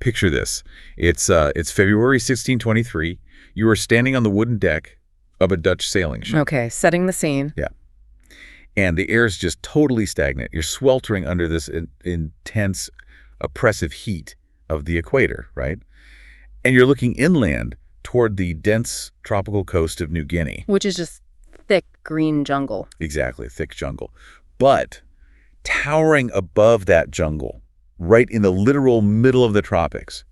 Picture this. It's February 1623. You are standing on the wooden deck of a Dutch sailing ship. Okay, setting the scene. Yeah. And the air is just totally stagnant. You're sweltering under this intense, oppressive heat of the equator, right? And you're looking inland toward the dense tropical coast of New Guinea. Which is just thick green jungle. Exactly, thick jungle. But towering above that jungle, right in the literal middle of the tropics,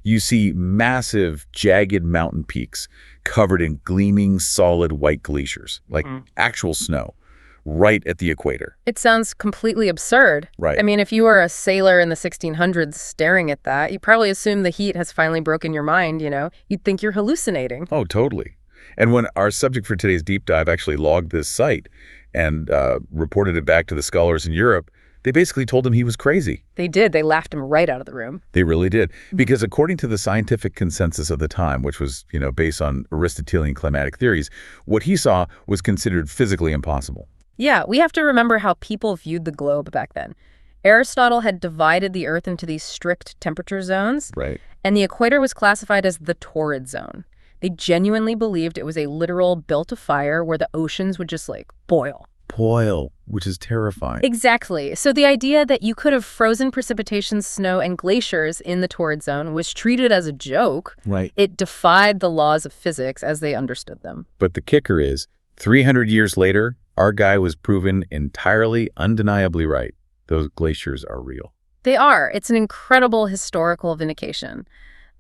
you see massive, jagged mountain peaks covered in gleaming, solid white glaciers, like actual snow, right at the equator. It sounds completely absurd. Right. I mean, if you were a sailor in the 1600s staring at that, you probably assume the heat has finally broken your mind, you know? You'd think you're hallucinating. Oh, totally. And when our subject for today's deep dive actually logged this site and reported it back to the scholars in Europe, they basically told him he was crazy. They did. They laughed him right out of the room. They really did. Because according to the scientific consensus of the time, which was, based on Aristotelian climatic theories, what he saw was considered physically impossible. Yeah, we have to remember how people viewed the globe back then. Aristotle had divided the Earth into these strict temperature zones. Right. And the equator was classified as the torrid zone. They genuinely believed it was a literal belt of fire where the oceans would just, boil. Boil, which is terrifying. Exactly. So the idea that you could have frozen precipitation, snow, and glaciers in the torrid zone was treated as a joke. Right. It defied the laws of physics as they understood them. But the kicker is, 300 years later, our guy was proven entirely, undeniably right. Those glaciers are real. They are. It's an incredible historical vindication.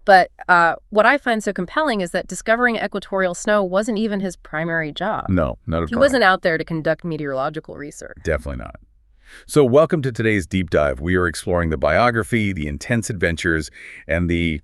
But what I find so compelling is that discovering equatorial snow wasn't even his primary job. No, not at all. He wasn't out there to conduct meteorological research. Definitely not. So welcome to today's deep dive. We are exploring the biography, the intense adventures, and the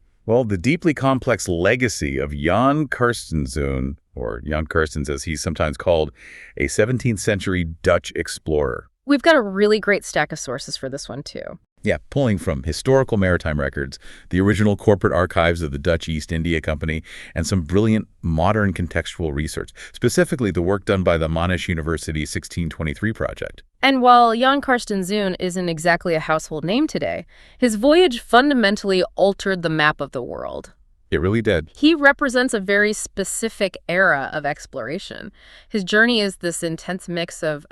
deeply complex legacy of Jan Carstenszoon, or Jan Carstensz as he's sometimes called, a 17th century Dutch explorer. We've got a really great stack of sources for this one, too. Yeah, pulling from historical maritime records, the original corporate archives of the Dutch East India Company, and some brilliant modern contextual research, specifically the work done by the Monash University 1623 project. And while Jan Carstenszoon isn't exactly a household name today, his voyage fundamentally altered the map of the world. It really did. He represents a very specific era of exploration. His journey is this intense mix of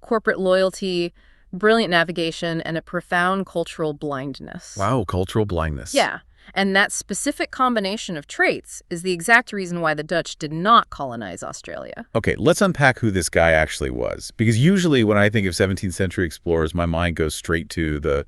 corporate loyalty, brilliant navigation, and a profound cultural blindness. Wow, cultural blindness. Yeah, and that specific combination of traits is the exact reason why the Dutch did not colonize Australia. Okay, let's unpack who this guy actually was. Because usually when I think of 17th century explorers, my mind goes straight to the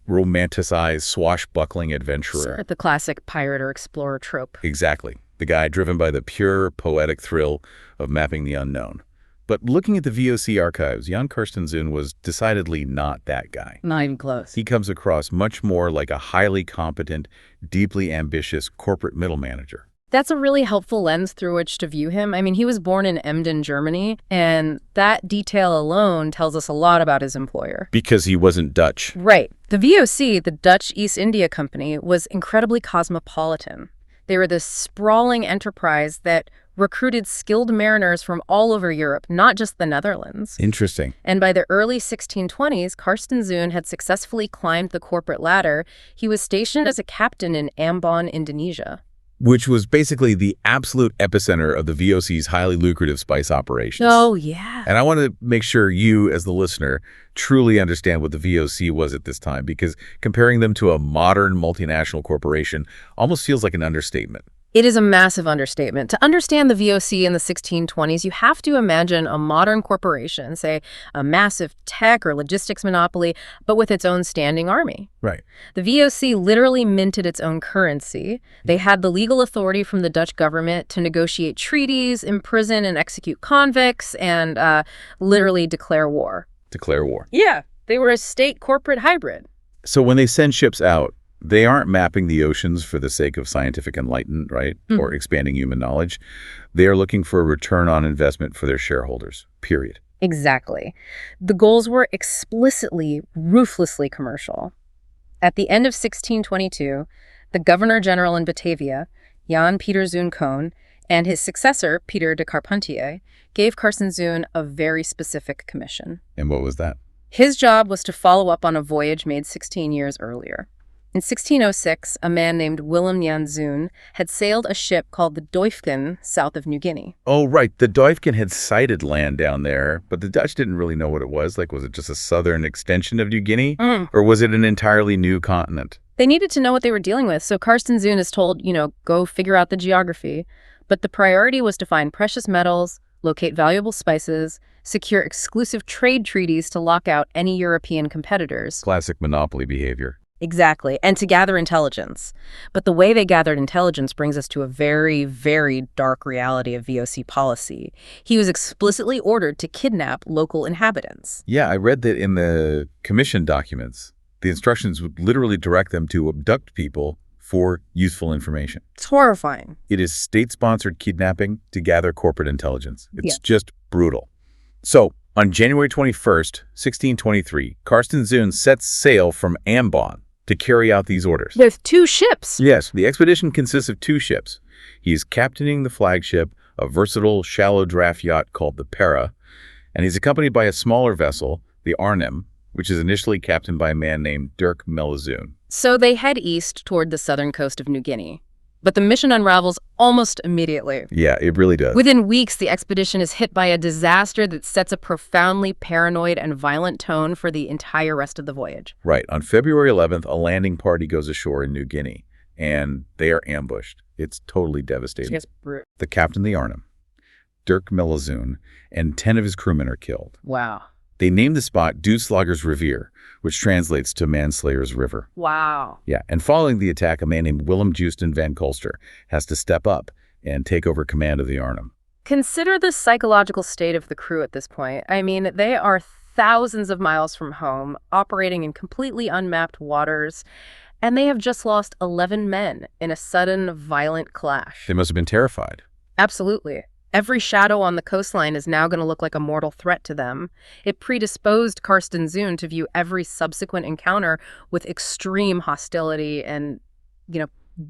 romanticized, swashbuckling adventurer. Sure, the classic pirate or explorer trope. Exactly. The guy driven by the pure, poetic thrill of mapping the unknown. But looking at the VOC archives, Jan Carstensz was decidedly not that guy. Not even close. He comes across much more like a highly competent, deeply ambitious corporate middle manager. That's a really helpful lens through which to view him. I mean, he was born in Emden, Germany, and that detail alone tells us a lot about his employer. Because he wasn't Dutch. Right. The VOC, the Dutch East India Company, was incredibly cosmopolitan. They were this sprawling enterprise that recruited skilled mariners from all over Europe, not just the Netherlands. Interesting. And by the early 1620s, Carstenszoon had successfully climbed the corporate ladder. He was stationed as a captain in Ambon, Indonesia. Which was basically the absolute epicenter of the VOC's highly lucrative spice operations. Oh, yeah. And I want to make sure you, as the listener, truly understand what the VOC was at this time, because comparing them to a modern multinational corporation almost feels like an understatement. It is a massive understatement. To understand the VOC in the 1620s, you have to imagine a modern corporation, say a massive tech or logistics monopoly, but with its own standing army. Right. The VOC literally minted its own currency. They had the legal authority from the Dutch government to negotiate treaties, imprison and execute convicts, and literally declare war. Declare war. Yeah, they were a state-corporate hybrid. So when they send ships out, they aren't mapping the oceans for the sake of scientific enlightenment, right? Or expanding human knowledge. They are looking for a return on investment for their shareholders, period. Exactly. The goals were explicitly, ruthlessly commercial. At the end of 1622, the Governor-General in Batavia, Jan Pieterszoon Koon, and his successor, Pieter de Carpentier, gave Carstenszoon a very specific commission. And what was that? His job was to follow up on a voyage made 16 years earlier. In 1606, a man named Willem Janszoon had sailed a ship called the Duifken south of New Guinea. Oh, right. The Duifken had sighted land down there, but the Dutch didn't really know what it was. Like, was it just a southern extension of New Guinea? Or was it an entirely new continent? They needed to know what they were dealing with, so Carstenszoon is told, go figure out the geography. But the priority was to find precious metals, locate valuable spices, secure exclusive trade treaties to lock out any European competitors. Classic monopoly behavior. Exactly, and to gather intelligence. But the way they gathered intelligence brings us to a very, very dark reality of VOC policy. He was explicitly ordered to kidnap local inhabitants. Yeah, I read that in the commission documents. The instructions would literally direct them to abduct people for useful information. It's horrifying. It is state-sponsored kidnapping to gather corporate intelligence. It's just brutal. So, on January 21st, 1623, Carstenszoon sets sail from Ambon to carry out these orders. With 2 ships. Yes, the expedition consists of 2 ships. He is captaining the flagship, a versatile, shallow draft yacht called the Pera, and he's accompanied by a smaller vessel, the Arnhem, which is initially captained by a man named Dirk Mellezoon. So they head east toward the southern coast of New Guinea. But the mission unravels almost immediately. Yeah, it really does. Within weeks, the expedition is hit by a disaster that sets a profoundly paranoid and violent tone for the entire rest of the voyage. Right. On February 11th, a landing party goes ashore in New Guinea, and they are ambushed. It's totally devastating. The captain of the Arnhem, Dirk Mellezoon, and 10 of his crewmen are killed. Wow. They named the spot Doodslager's Rivier, which translates to Manslayer's River. Wow. Yeah, and following the attack, a man named Willem Janszoon van Kolster has to step up and take over command of the Arnhem. Consider the psychological state of the crew at this point. I mean, they are thousands of miles from home, operating in completely unmapped waters, and they have just lost 11 men in a sudden, violent clash. They must have been terrified. Absolutely. Every shadow on the coastline is now going to look like a mortal threat to them. It predisposed Carstenszoon to view every subsequent encounter with extreme hostility and,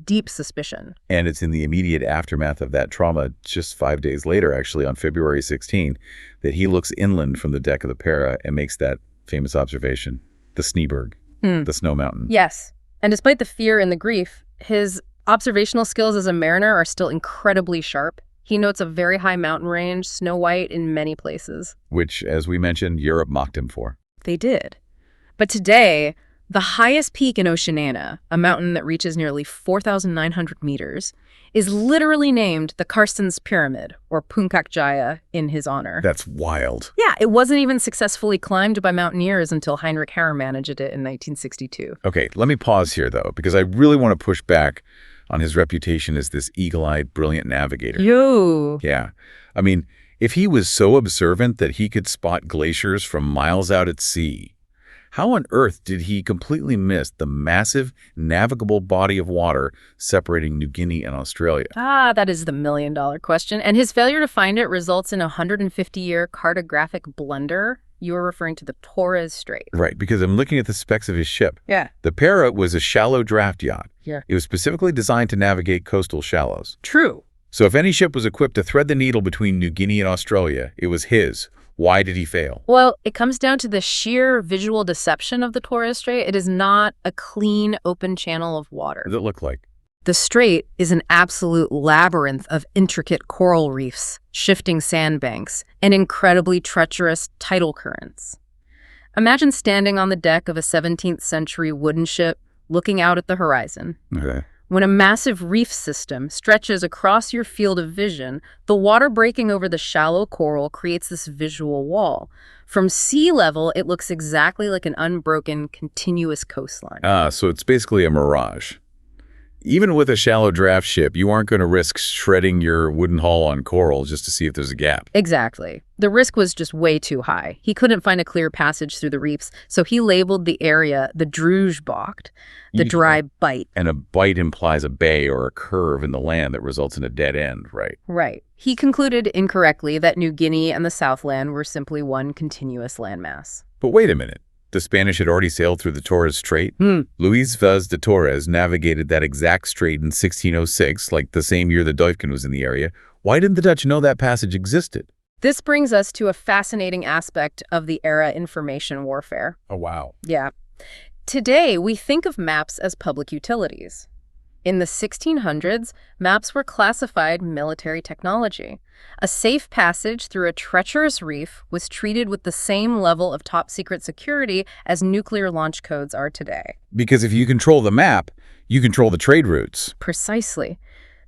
deep suspicion. And it's in the immediate aftermath of that trauma, just 5 days later, actually, on February 16, that he looks inland from the deck of the Pera and makes that famous observation, the Sneeberg, the snow mountain. Yes. And despite the fear and the grief, his observational skills as a mariner are still incredibly sharp. He notes a very high mountain range, snow-white in many places. Which, as we mentioned, Europe mocked him for. They did. But today, the highest peak in Oceania, a mountain that reaches nearly 4,900 meters, is literally named the Carstens Pyramid, or Puncak Jaya, in his honor. That's wild. Yeah, it wasn't even successfully climbed by mountaineers until Heinrich Herr managed it in 1962. Okay, let me pause here, though, because I really want to push back on his reputation as this eagle-eyed, brilliant navigator. Yo! Yeah. I mean, if he was so observant that he could spot glaciers from miles out at sea, how on earth did he completely miss the massive, navigable body of water separating New Guinea and Australia? That is the million-dollar question. And his failure to find it results in a 150-year cartographic blunder. You were referring to the Torres Strait. Right, because I'm looking at the specs of his ship. Yeah. The Pera was a shallow draft yacht. Yeah. It was specifically designed to navigate coastal shallows. True. So if any ship was equipped to thread the needle between New Guinea and Australia, it was his. Why did he fail? Well, it comes down to the sheer visual deception of the Torres Strait. It is not a clean, open channel of water. What does it look like? The strait is an absolute labyrinth of intricate coral reefs, shifting sandbanks, and incredibly treacherous tidal currents. Imagine standing on the deck of a 17th century wooden ship, looking out at the horizon. Okay. When a massive reef system stretches across your field of vision, the water breaking over the shallow coral creates this visual wall. From sea level, it looks exactly like an unbroken, continuous coastline. So it's basically a mirage. Even with a shallow draft ship, you aren't going to risk shredding your wooden hull on coral just to see if there's a gap. Exactly. The risk was just way too high. He couldn't find a clear passage through the reefs, so he labeled the area the Droogbocht, the dry bight. And a bight implies a bay or a curve in the land that results in a dead end, right? Right. He concluded incorrectly that New Guinea and the Southland were simply one continuous landmass. But wait a minute. The Spanish had already sailed through the Torres Strait. Luis Vaz de Torres navigated that exact strait in 1606, like the same year the Duifken was in the area. Why didn't the Dutch know that passage existed? This brings us to a fascinating aspect of the era information warfare. Oh, wow. Yeah. Today, we think of maps as public utilities. In the 1600s, maps were classified military technology. A safe passage through a treacherous reef was treated with the same level of top-secret security as nuclear launch codes are today. Because if you control the map, you control the trade routes. Precisely.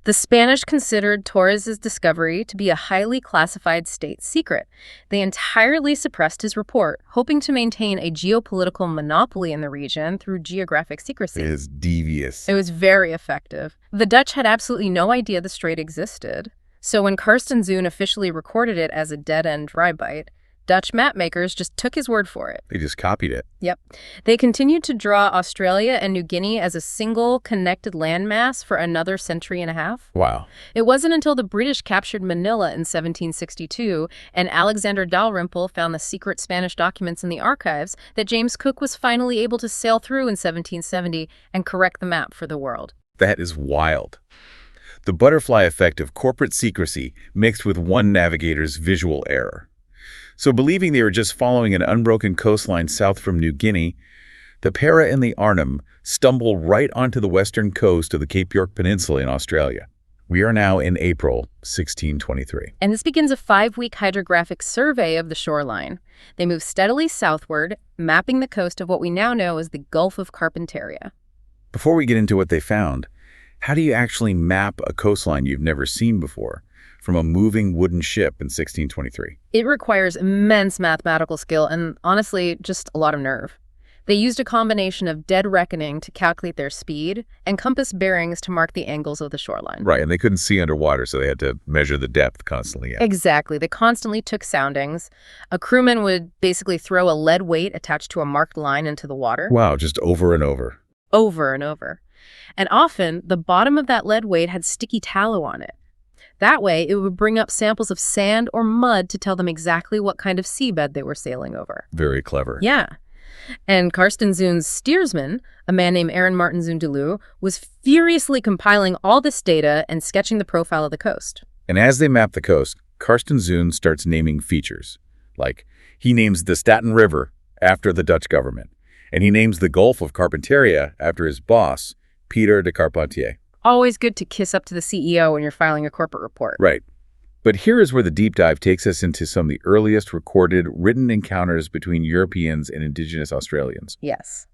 The Spanish considered Torres's discovery to be a highly classified state secret. They entirely suppressed his report, hoping to maintain a geopolitical monopoly in the region through geographic secrecy. It is devious. It was very effective. The Dutch had absolutely no idea the strait existed. So when Carstenszoon officially recorded it as a dead-end dry bite, Dutch mapmakers just took his word for it. They just copied it. Yep. They continued to draw Australia and New Guinea as a single connected landmass for another century and a half. Wow. It wasn't until the British captured Manila in 1762 and Alexander Dalrymple found the secret Spanish documents in the archives that James Cook was finally able to sail through in 1770 and correct the map for the world. That is wild. The butterfly effect of corporate secrecy mixed with one navigator's visual error. So believing they were just following an unbroken coastline south from New Guinea, the Pera and the Arnhem stumble right onto the western coast of the Cape York Peninsula in Australia. We are now in April 1623. And this begins a 5-week hydrographic survey of the shoreline. They move steadily southward, mapping the coast of what we now know as the Gulf of Carpentaria. Before we get into what they found, how do you actually map a coastline you've never seen before from a moving wooden ship in 1623? It requires immense mathematical skill and, honestly, just a lot of nerve. They used a combination of dead reckoning to calculate their speed and compass bearings to mark the angles of the shoreline. Right, and they couldn't see underwater, so they had to measure the depth constantly. Yeah. Exactly. They constantly took soundings. A crewman would basically throw a lead weight attached to a marked line into the water. Wow, just over and over. Over and over. And often, the bottom of that lead weight had sticky tallow on it. That way, it would bring up samples of sand or mud to tell them exactly what kind of seabed they were sailing over. Very clever. Yeah. And Carstenszoon's steersman, a man named Aaron Martinzoon de Leeuw, was furiously compiling all this data and sketching the profile of the coast. And as they map the coast, Carstenszoon starts naming features. Like, he names the Staten River after the Dutch government, and he names the Gulf of Carpentaria after his boss, Pieter de Carpentier. Always good to kiss up to the CEO when you're filing a corporate report. Right. But here is where the deep dive takes us into some of the earliest recorded written encounters between Europeans and indigenous Australians. Yes.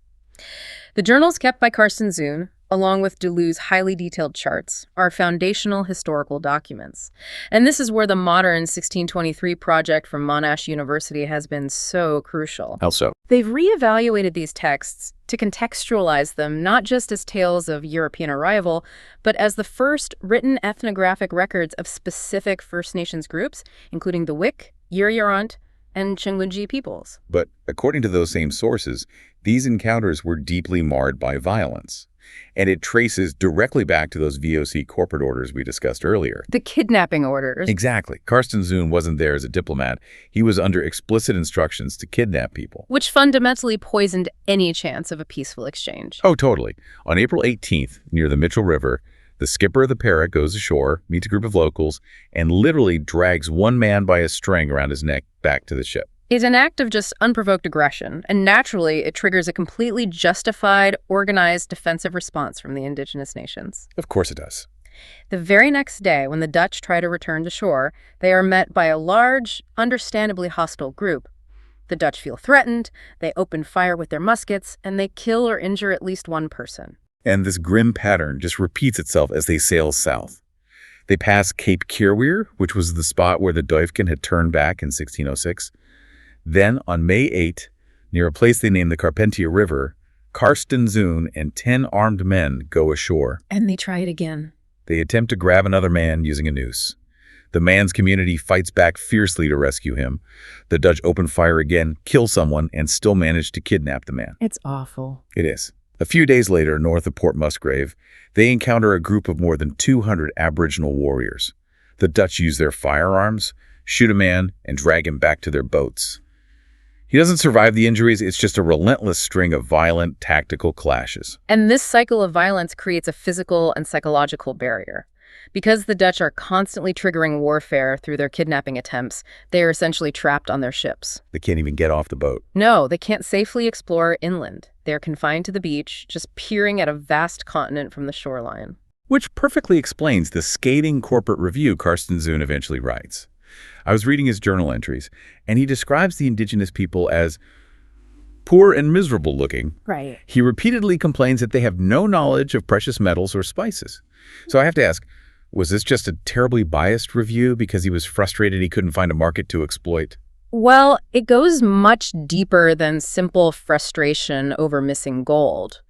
The journals kept by Carstenszoon, along with de Leeuw's highly detailed charts, are foundational historical documents. And this is where the modern 1623 project from Monash University has been so crucial. How so? They've reevaluated these texts to contextualize them not just as tales of European arrival, but as the first written ethnographic records of specific First Nations groups, including the Wik, Yurruyarrant, and Chungwinji peoples. But according to those same sources, these encounters were deeply marred by violence. And it traces directly back to those VOC corporate orders we discussed earlier. The kidnapping orders. Exactly. Carstenszoon wasn't there as a diplomat. He was under explicit instructions to kidnap people. Which fundamentally poisoned any chance of a peaceful exchange. Oh, totally. On April 18th, near the Mitchell River, the skipper of the Pera goes ashore, meets a group of locals, and literally drags one man by a string around his neck back to the ship. It's an act of just unprovoked aggression, and naturally it triggers a completely justified, organized defensive response from the indigenous nations. Of course it does. The very next day, when the Dutch try to return to shore, they are met by a large, understandably hostile group. The Dutch feel threatened, they open fire with their muskets, and they kill or injure at least one person. And this grim pattern just repeats itself as they sail south. They pass Cape Keerweer, which was the spot where the Duiven had turned back in 1606. Then, on May 8, near a place they named the Carpentier River, Carstenszoon and 10 armed men go ashore. And they try it again. They attempt to grab another man using a noose. The man's community fights back fiercely to rescue him. The Dutch open fire again, kill someone, and still manage to kidnap the man. It's awful. It is. A few days later, north of Port Musgrave, they encounter a group of more than 200 Aboriginal warriors. The Dutch use their firearms, shoot a man, and drag him back to their boats. He doesn't survive the injuries. It's just a relentless string of violent, tactical clashes. And this cycle of violence creates a physical and psychological barrier. Because the Dutch are constantly triggering warfare through their kidnapping attempts, they are essentially trapped on their ships. They can't even get off the boat. No, they can't safely explore inland. They're confined to the beach, just peering at a vast continent from the shoreline. Which perfectly explains the scathing corporate review Carstenszoon eventually writes. I was reading his journal entries, and he describes the indigenous people as poor and miserable looking. Right. He repeatedly complains that they have no knowledge of precious metals or spices. So I have to ask, was this just a terribly biased review because he was frustrated he couldn't find a market to exploit? Well, it goes much deeper than simple frustration over missing gold.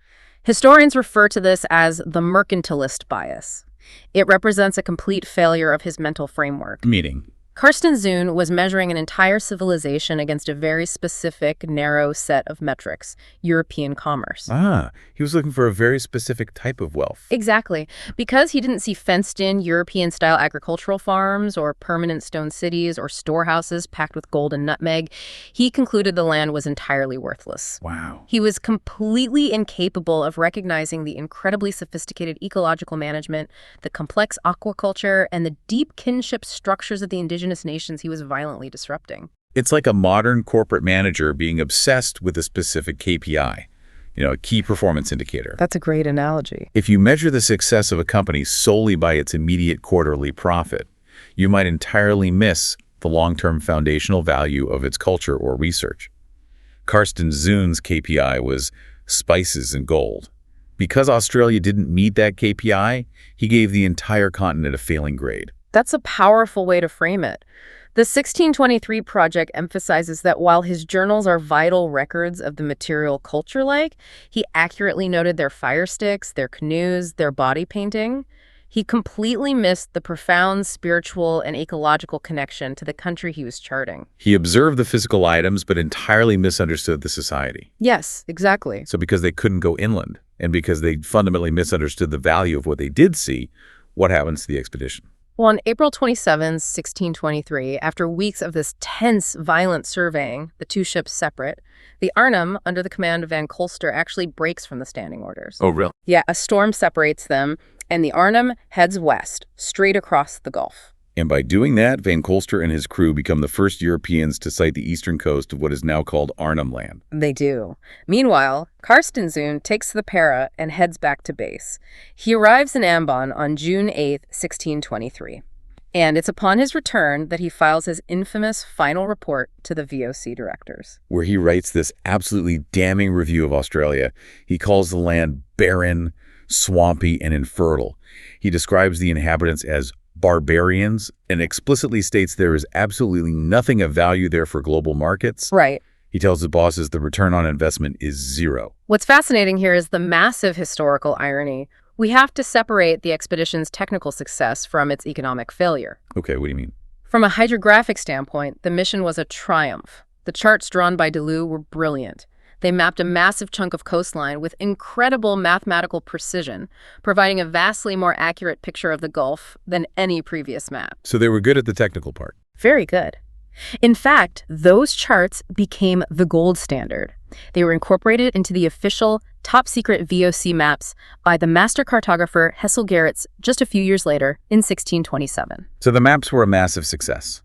Historians refer to this as the mercantilist bias. It represents a complete failure of his mental framework. Meaning? Carstenszoon was measuring an entire civilization against a very specific, narrow set of metrics, European commerce. He was looking for a very specific type of wealth. Exactly. Because he didn't see fenced-in European-style agricultural farms or permanent stone cities or storehouses packed with gold and nutmeg, he concluded the land was entirely worthless. Wow. He was completely incapable of recognizing the incredibly sophisticated ecological management, the complex aquaculture, and the deep kinship structures of the indigenous nations he was violently disrupting. It's like a modern corporate manager being obsessed with a specific KPI, a key performance indicator. That's a great analogy. If you measure the success of a company solely by its immediate quarterly profit, you might entirely miss the long-term foundational value of its culture or research. Carstenszoon's KPI was spices and gold. Because Australia didn't meet that KPI, he gave the entire continent a failing grade. That's a powerful way to frame it. The 1623 project emphasizes that while his journals are vital records of the material culture he accurately noted their fire sticks, their canoes, their body painting. He completely missed the profound spiritual and ecological connection to the country he was charting. He observed the physical items but entirely misunderstood the society. Yes, exactly. So because they couldn't go inland, and because they fundamentally misunderstood the value of what they did see, what happens to the expedition? Well, on April 27, 1623, after weeks of this tense, violent surveying, the two ships separate, the Arnhem, under the command of Van Colster, actually breaks from the standing orders. Oh, really? Yeah, a storm separates them, and the Arnhem heads west, straight across the Gulf. And by doing that, Van Colster and his crew become the first Europeans to sight the eastern coast of what is now called Arnhem Land. They do. Meanwhile, Carstenszoon takes the Pera and heads back to base. He arrives in Ambon on June 8, 1623. And it's upon his return that he files his infamous final report to the VOC directors, where he writes this absolutely damning review of Australia. He calls the land barren, swampy, and infertile. He describes the inhabitants as barbarians and explicitly states there is absolutely nothing of value there for global markets. Right. He tells his bosses the return on investment is zero. What's fascinating here is the massive historical irony. We have to separate the expedition's technical success from its economic failure. Okay, what do you mean? From a hydrographic standpoint, the mission was a triumph. The charts drawn by Deleu were brilliant. They mapped a massive chunk of coastline with incredible mathematical precision, providing a vastly more accurate picture of the Gulf than any previous map. So they were good at the technical part. Very good. In fact, those charts became the gold standard. They were incorporated into the official, top-secret VOC maps by the master cartographer Hessel Gerrits just a few years later in 1627. So the maps were a massive success.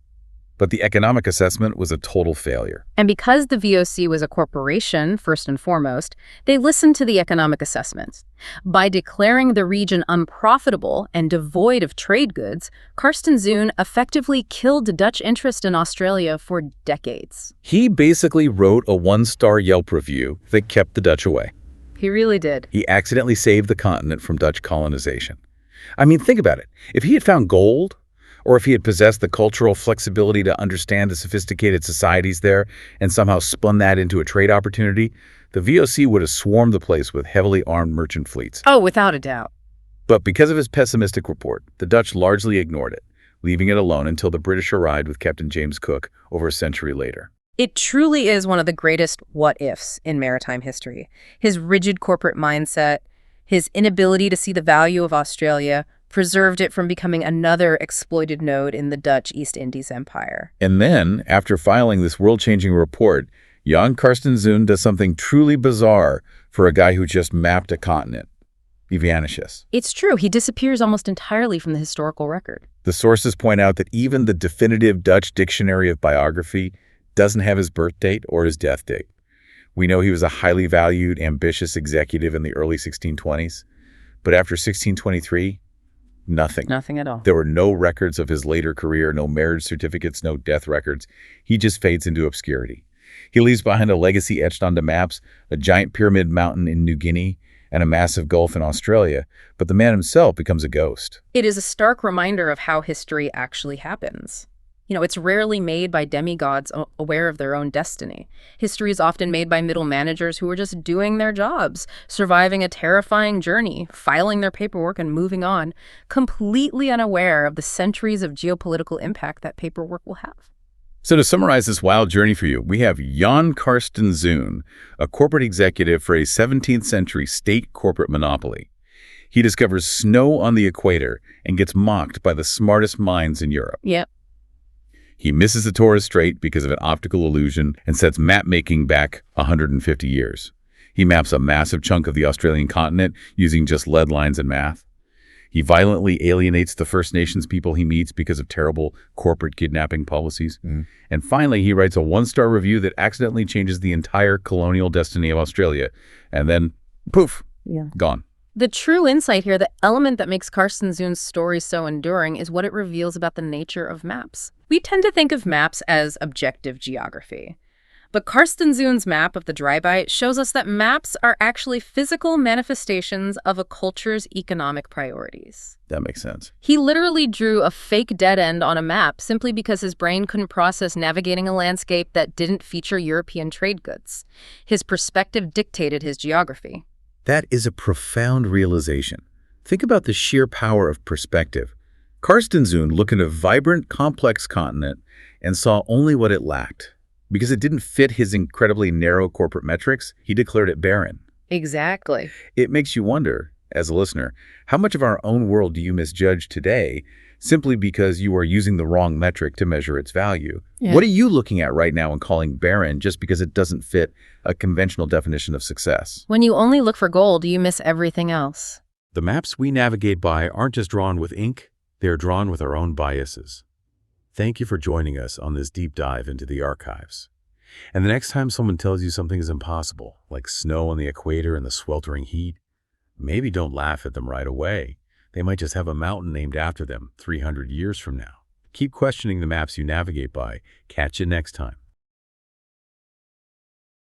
But the economic assessment was a total failure. And because the VOC was a corporation, first and foremost, they listened to the economic assessments. By declaring the region unprofitable and devoid of trade goods, Carstenszoon effectively killed Dutch interest in Australia for decades. He basically wrote a one-star Yelp review that kept the Dutch away. He really did. He accidentally saved the continent from Dutch colonization. I mean, think about it. If he had found gold, or if he had possessed the cultural flexibility to understand the sophisticated societies there and somehow spun that into a trade opportunity, the VOC would have swarmed the place with heavily armed merchant fleets. Oh, without a doubt. But because of his pessimistic report, the Dutch largely ignored it, leaving it alone until the British arrived with Captain James Cook over a century later. It truly is one of the greatest what-ifs in maritime history. His rigid corporate mindset, his inability to see the value of Australia, preserved it from becoming another exploited node in the Dutch East Indies Empire. And then, after filing this world-changing report, Jan Carstensz does something truly bizarre for a guy who just mapped a continent. He vanishes. It's true. He disappears almost entirely from the historical record. The sources point out that even the definitive Dutch dictionary of biography doesn't have his birth date or his death date. We know he was a highly valued, ambitious executive in the early 1620s, but after 1623, nothing. Nothing at all. There were no records of his later career, no marriage certificates, no death records. He just fades into obscurity. He leaves behind a legacy etched onto maps, a giant pyramid mountain in New Guinea, and a massive gulf in Australia, but the man himself becomes a ghost. It is a stark reminder of how history actually happens. It's rarely made by demigods aware of their own destiny. History is often made by middle managers who are just doing their jobs, surviving a terrifying journey, filing their paperwork and moving on, completely unaware of the centuries of geopolitical impact that paperwork will have. So to summarize this wild journey for you, we have Jan Carstenszoon, a corporate executive for a 17th century state corporate monopoly. He discovers snow on the equator and gets mocked by the smartest minds in Europe. Yep. He misses the Torres Strait because of an optical illusion and sets map-making back 150 years. He maps a massive chunk of the Australian continent using just lead lines and math. He violently alienates the First Nations people he meets because of terrible corporate kidnapping policies. And finally, he writes a one-star review that accidentally changes the entire colonial destiny of Australia. And then, poof, gone. The true insight here, the element that makes Carstenszoon's story so enduring, is what it reveals about the nature of maps. We tend to think of maps as objective geography. But Carstenszoon's map of the Dry Bight shows us that maps are actually physical manifestations of a culture's economic priorities. That makes sense. He literally drew a fake dead end on a map simply because his brain couldn't process navigating a landscape that didn't feature European trade goods. His perspective dictated his geography. That is a profound realization. Think about the sheer power of perspective. Carstenszoon looked at a vibrant, complex continent and saw only what it lacked. Because it didn't fit his incredibly narrow corporate metrics, he declared it barren. Exactly. It makes you wonder, as a listener, how much of our own world do you misjudge today simply because you are using the wrong metric to measure its value? Yeah. What are you looking at right now and calling barren just because it doesn't fit a conventional definition of success? When you only look for gold, you miss everything else. The maps we navigate by aren't just drawn with ink, they're drawn with our own biases. Thank you for joining us on this deep dive into the archives. And the next time someone tells you something is impossible, like snow on the equator and the sweltering heat, maybe don't laugh at them right away. They might just have a mountain named after them 300 years from now. Keep questioning the maps you navigate by. Catch you next time.